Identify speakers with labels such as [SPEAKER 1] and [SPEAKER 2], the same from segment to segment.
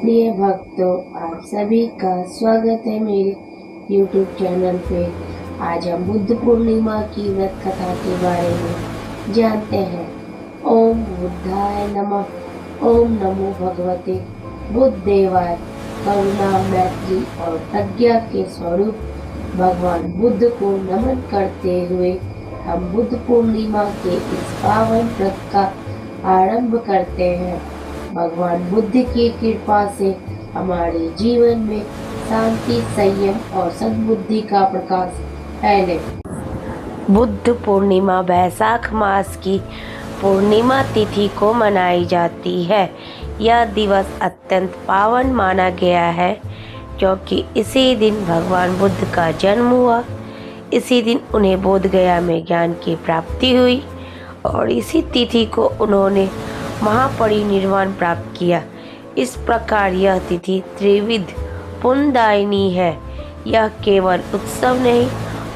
[SPEAKER 1] प्रिय भक्तों, आप सभी का स्वागत है मेरे YouTube चैनल पे। आज हम बुद्ध पूर्णिमा की व्रत कथा के बारे में जानते हैं। ओम बुद्धाय नमः। ओम नमो भगवते बुद्धदेवाय। करुणा, मैत्री और प्रज्ञा के स्वरूप भगवान बुद्ध को नमन करते हुए हम बुद्ध पूर्णिमा के इस पावन व्रत का आरंभ करते हैं। भगवान बुद्ध की कृपा से हमारे जीवन में शांति, संयम और सद्बुद्धि का प्रकाश फैले। बुद्ध पूर्णिमा वैशाख मास की पूर्णिमा तिथि को मनाई जाती है। यह दिवस अत्यंत पावन माना गया है क्योंकि इसी दिन भगवान बुद्ध का जन्म हुआ। इसी दिन उन्हें बोध गया में ज्ञान की प्राप्ति हुई और इसी तिथि को उन्होंने महापरिनिर्वाण प्राप्त किया। इस प्रकार यह तिथि त्रिविध पुण्यदायिनी है। यह केवल उत्सव नहीं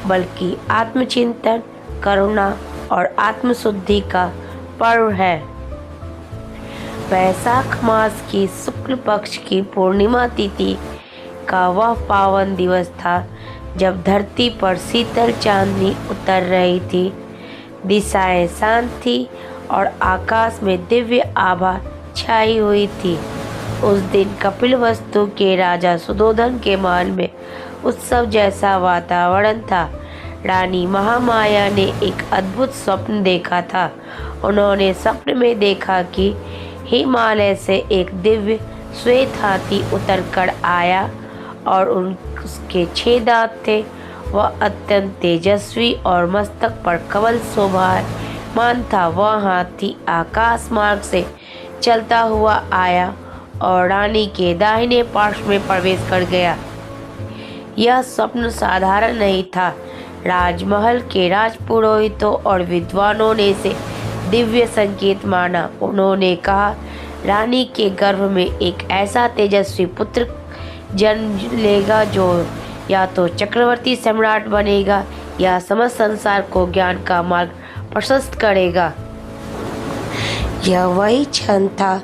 [SPEAKER 1] बल्कि आत्मचिंतन, करुणा और आत्मशुद्धि का पर्व है। वैशाख मास की शुक्ल पक्ष की पूर्णिमा तिथि का वह पावन दिवस था जब धरती पर शीतल चांदनी उतर रही थी, दिशाएं शांत थी और आकाश में दिव्य आभा छाई हुई थी। उस दिन कपिलवस्तु के राजा सुधोधन के महल में उत्सव जैसा वातावरण था। रानी महामाया ने एक अद्भुत स्वप्न देखा था। उन्होंने स्वप्न में देखा कि हिमालय से एक दिव्य श्वेत हाथी उतरकर आया और उसके 6 दांत थे। वह अत्यंत तेजस्वी और मस्तक पर कमल शोभायमान था। वह हाथी आकाश मार्ग से चलता हुआ आया और रानी के दाहिने पार्श्व में प्रवेश कर गया। यह स्वप्न साधारण नहीं था। राजमहल के राजपुरोहितों और विद्वानों ने इसे दिव्य संकेत माना। उन्होंने कहा, रानी के गर्भ में एक ऐसा तेजस्वी पुत्र जन्म लेगा जो या तो चक्रवर्ती सम्राट बनेगा या समस्त संसार को ज्ञान का मार्ग प्रशस्त करेगा। यह वही क्षण था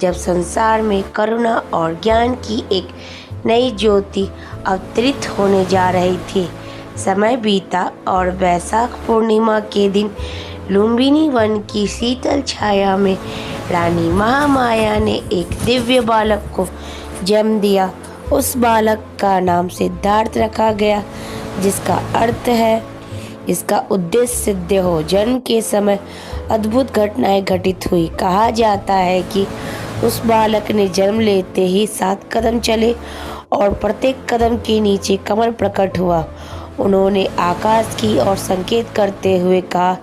[SPEAKER 1] जब संसार में करुणा और ज्ञान की एक नई ज्योति अवतरित होने जा रही थी। समय बीता और वैशाख पूर्णिमा के दिन लुम्बिनी वन की शीतल छाया में रानी महामाया ने एक दिव्य बालक को जन्म दिया। उस बालक का नाम सिद्धार्थ रखा गया, जिसका अर्थ है इसका उद्देश्य सिद्ध हो। जन्म के समय अद्भुत घटनाएं घटित हुई। कहा जाता है कि उस बालक ने जन्म लेते ही 7 कदम चले और प्रत्येक कदम के नीचे कमल प्रकट हुआ। उन्होंने आकाश की ओर संकेत करते हुए कहा,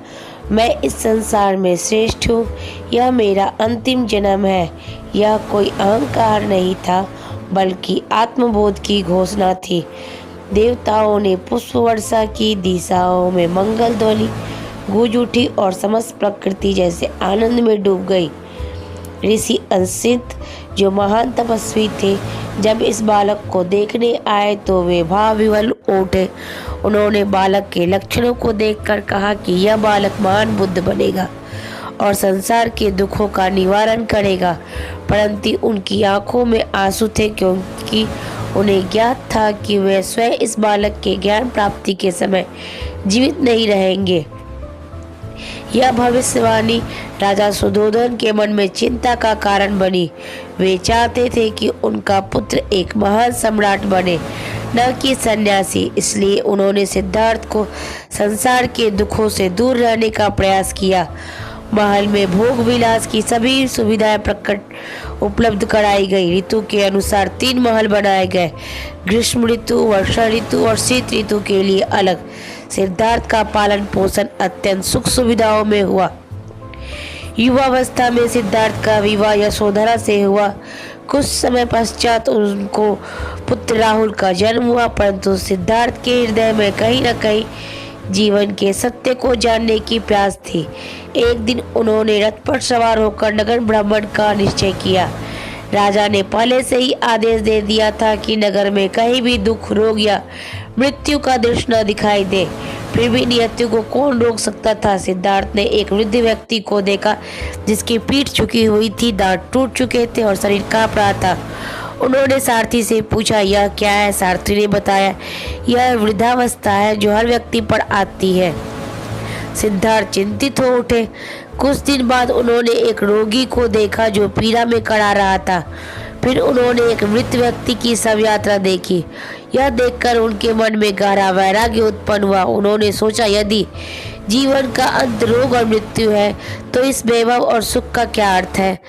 [SPEAKER 1] मैं इस संसार में श्रेष्ठ हूँ। यह मेरा अंतिम जन्म है। यह कोई अहंकार नहीं था बल्कि आत्मबोध की घोषणा थी। देवताओं ने पुष्प वर्षा की, दिशाओं में मंगल ध्वनि गूंज उठी और समस्त प्रकृति जैसे आनंद में डूब गई। ऋषि अंशित, जो महान तपस्वी थे, जब इस बालक को देखने आए तो वे भाव विवल उठे। उन्होंने बालक के लक्षणों को देखकर कहा कि यह बालक महान बुद्ध बनेगा और संसार के दुखों का निवारण करेगा। परंतु उनकी आंखों में आंसू थे क्योंकि उन्हें ज्ञात था कि वे स्वयं इस बालक के ज्ञान प्राप्ति के समय जीवित नहीं रहेंगे। यह भविष्यवाणी राजा सुधोधन के मन में चिंता का कारण बनी। वे चाहते थे कि उनका पुत्र एक महान सम्राट बने, न कि सन्यासी। इसलिए उन्होंने सिद्धार्थ को संसार के दुखों से दूर रहने का प्रयास किया। महल में भोग विलास की सभी सुविधाएं उपलब्ध कराई गई। ऋतु के अनुसार 3 महल बनाए गए, ग्रीष्म ऋतु, वर्षा ऋतु और शीत ऋतु के लिए अलग। सिद्धार्थ का पालन पोषण अत्यंत सुख सुविधाओं में हुआ। युवावस्था में सिद्धार्थ का विवाह यशोधरा से हुआ। कुछ समय पश्चात उनको पुत्र राहुल का जन्म हुआ, परंतु सिद्धार्थ के हृदय में कहीं न कहीं जीवन के सत्य को जानने की प्यास थी। एक दिन उन्होंने रथ पर सवार होकर नगर भ्रमण का निश्चय किया। राजा ने पहले से ही आदेश दे दिया था कि नगर में कहीं भी दुख, रोग या मृत्यु का दृश्य न दिखाई दे। फिर भी नियति को कौन रोक सकता था। सिद्धार्थ ने एक वृद्ध व्यक्ति को देखा जिसकी पीठ झुकी हुई थी, दांत टूट चुके थे और शरीर कांप रहा था। उन्होंने सारथी से पूछा, यह क्या है? सारथी ने बताया, यह वृद्धावस्था है जो हर व्यक्ति पर आती है। सिद्धार्थ चिंतित हो उठे। कुछ दिन बाद उन्होंने एक रोगी को देखा जो पीड़ा में कड़ा रहा था। फिर उन्होंने एक मृत व्यक्ति की शव यात्रा देखी। यह देखकर उनके मन में गहरा वैराग्य उत्पन्न हुआ। उन्होंने सोचा, यदि जीवन का अंत रोग और मृत्यु है तो इस वैभव और सुख का क्या अर्थ है?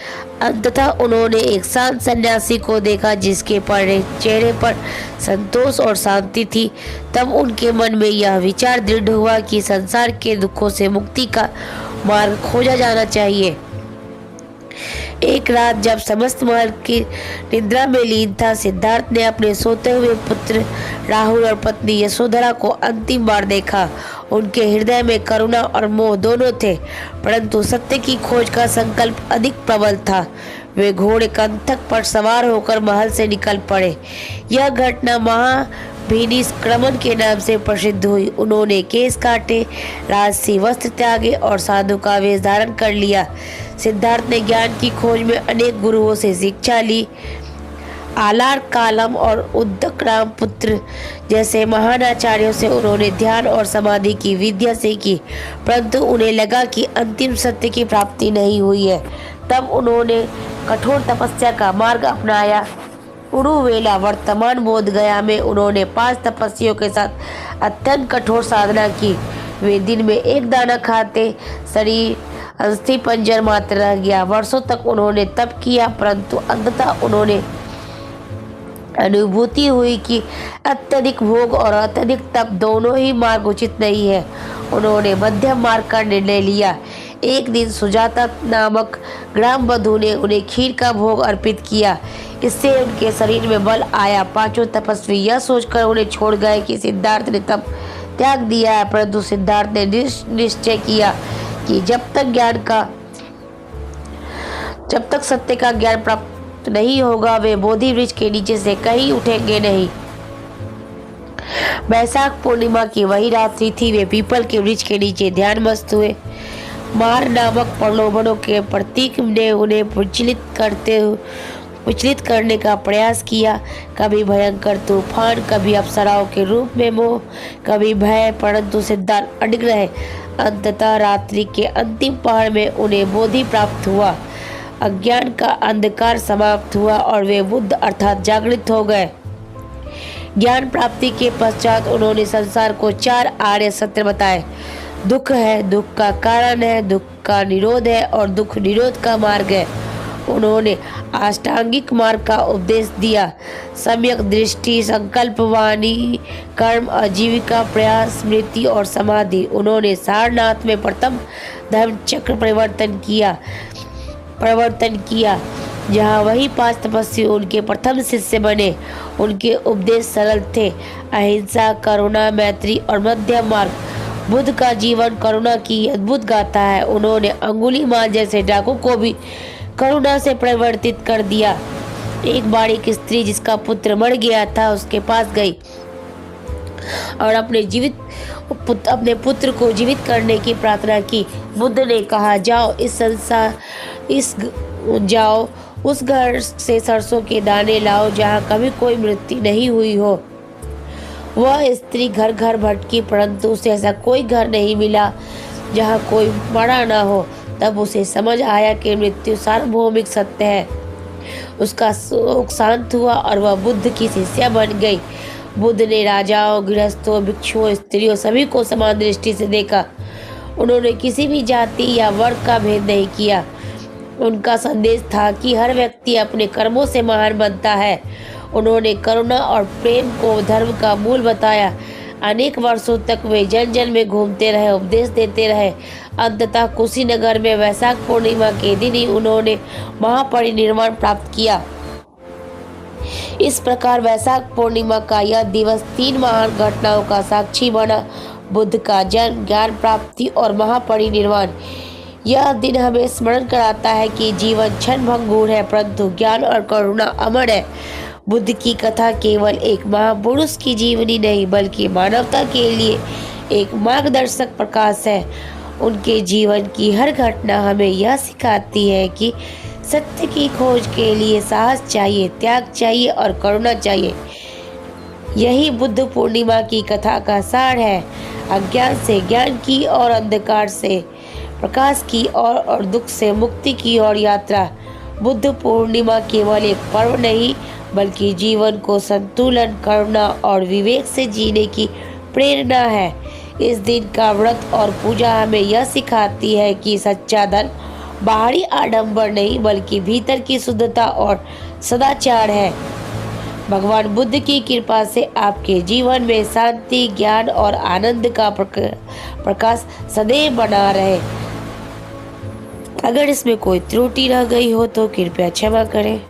[SPEAKER 1] अंततः उन्होंने एक शांत सन्यासी को देखा जिसके चेहरे पर संतोष और शांति थी। तब उनके मन में यह विचार दृढ़ हुआ कि संसार के दुखों से मुक्ति का मार्ग खोजा जाना चाहिए। एक रात जब समस्त महल की निद्रा में लीन था, सिद्धार्थ ने अपने सोते हुए पुत्र राहुल और पत्नी यशोधरा को अंतिम बार देखा। उनके हृदय में करुणा और मोह दोनों थे, परंतु सत्य की खोज का संकल्प अधिक प्रबल था। वे घोड़े कंटक पर सवार होकर महल से निकल पड़े। यह घटना महाभिनिष्क्रमण के नाम से प्रसिद्ध हुई। उन्होंने केस काटे, राजसी वस्त्र त्यागे और साधु का वेश धारण कर लिया। सिद्धार्थ ने ज्ञान की खोज में अनेक गुरुओं से शिक्षा ली। आलार कालम और उद्दक राम पुत्र जैसे महान आचार्यों से उन्होंने ध्यान और समाधि की विद्या सीखी, परंतु उन्हें लगा कि अंतिम सत्य की प्राप्ति नहीं हुई है। तब उन्होंने कठोर तपस्या का मार्ग अपनाया। उड़ुवेला वर्तमान बोध गया में उन्होंने 5 तपस्वियों के साथ अत्यंत कठोर साधना की। वे दिन में एक दाना खाते, शरीर अस्थि पंजर मात्र रह गया। वर्षों तक उन्होंने तप किया, परंतु अंततः उन्होंने अनुभूति हुई कि अत्यधिक भोग और अत्यधिक तप दोनों ही मार्ग उचित नहीं है। उन्होंने मध्यम मार्ग का निर्णय लिया। एक दिन सुजाता नामक ग्राम बधू ने उन्हें खीर का भोग अर्पित किया। इससे उनके शरीर में बल आया। 5 तपस्वी यह सोचकर उन्हें छोड़ गए कि सिद्धार्थ ने तप त्याग दिया है, परंतु सिद्धार्थ ने निश्चय किया कि जब तक सत्य का ज्ञान प्राप्त नहीं होगा वे बोधि वृक्ष के नीचे से कहीं उठेंगे नहीं। वैशाख पूर्णिमा की वही रात्रि थी। वे पीपल के वृक्ष के नीचे ध्यानमस्त हुए। मार नामक प्रलोभनों के प्रतीक ने उन्हें विचलित करने का प्रयास किया। कभी भयंकर तूफान, कभी अप्सराओं के रूप में मोह, कभी भय, परंतु सिद्धार्थ अडिग रहे। अंततः रात्रि के अंतिम पहर में उन्हें बोधि प्राप्त हुआ। अज्ञान का अंधकार समाप्त हुआ और वे बुद्ध अर्थात जागृत हो गए। ज्ञान प्राप्ति के पश्चात उन्होंने संसार को 4 आर्य सत्य बताए। दुख है, दुख का कारण है, दुख का निरोध है और दुख निरोध का मार्ग है। उन्होंने अष्टांगिक मार्ग का उपदेश दिया। सम्यक दृष्टि, संकल्प, वाणी, कर्म, आजीविका, प्रयास, स्मृति और समाधि। उन्होंने सारनाथ में प्रथम धर्म चक्र प्रवर्तन किया, जहाँ वही 5 तपस्वी उनके प्रथम शिष्य बने। उनके उपदेश सरल थे, अहिंसा, करुणा, मैत्री और मध्यम मार्ग। बुद्ध का जीवन करुणा की अद्भुत गाथा है। उन्होंने अंगुलीमाल जैसे डाकू को भी करुणा से परिवर्तित कर दिया। एक बार एक स्त्री जिसका पुत्र मर गया था उसके पास गई और अपने पुत्र को जीवित करने की प्रार्थना की। बुद्ध ने कहा, जाओ उस घर से सरसों के दाने लाओ जहाँ कभी कोई मृत्यु नहीं हुई हो। वह स्त्री घर घर भटकी, परंतु उसे ऐसा कोई घर नहीं मिला जहाँ कोई मरा ना हो। तब उसे समझ आया कि मृत्यु सार्वभौमिक सत्य है। उसका शोक शांत हुआ और वह बुद्ध की शिष्या बन गई। बुद्ध ने राजाओं, गृहस्थों, भिक्षुओं, स्त्रियों सभी को समान दृष्टि से देखा। उन्होंने किसी भी जाति या वर्ग का भेद नहीं किया। उनका संदेश था कि हर व्यक्ति अपने कर्मों से महान बनता है। उन्होंने करुणा और प्रेम को धर्म का मूल बताया। अनेक वर्षों तक वे जन जन में घूमते रहे, उपदेश देते रहे। अंततः कुशीनगर में वैशाख पूर्णिमा के दिन ही उन्होंने महापरिनिर्वाण प्राप्त किया। इस प्रकार वैशाख पूर्णिमा का यह दिवस 3 महान घटनाओं का साक्षी बना: बुद्ध का जन्म, ज्ञान प्राप्ति और महापरिनिर्वाण। यह दिन हमें स्मरण कराता है कि जीवन क्षण भंगुर है, परंतु ज्ञान और करुणा अमर है। बुद्ध की कथा केवल एक महापुरुष की जीवनी नहीं बल्कि मानवता के लिए एक मार्गदर्शक प्रकाश है। उनके जीवन की हर घटना हमें यह सिखाती है कि सत्य की खोज के लिए साहस चाहिए, त्याग चाहिए और करुणा चाहिए। यही बुद्ध पूर्णिमा की कथा का सार है। अज्ञान से ज्ञान की और अंधकार से प्रकाश की और दुख से मुक्ति की और यात्रा। बुद्ध पूर्णिमा केवल एक पर्व नहीं बल्कि जीवन को संतुलन, करुणा और विवेक से जीने की प्रेरणा है। इस दिन का व्रत और पूजा हमें यह सिखाती है कि सच्चा धन बाहरी आडंबर नहीं बल्कि भीतर की शुद्धता और सदाचार है। भगवान बुद्ध की कृपा से आपके जीवन में शांति, ज्ञान और आनंद का प्रकाश सदैव बना रहे। अगर इसमें कोई त्रुटि रह गई हो तो कृपया क्षमा करें।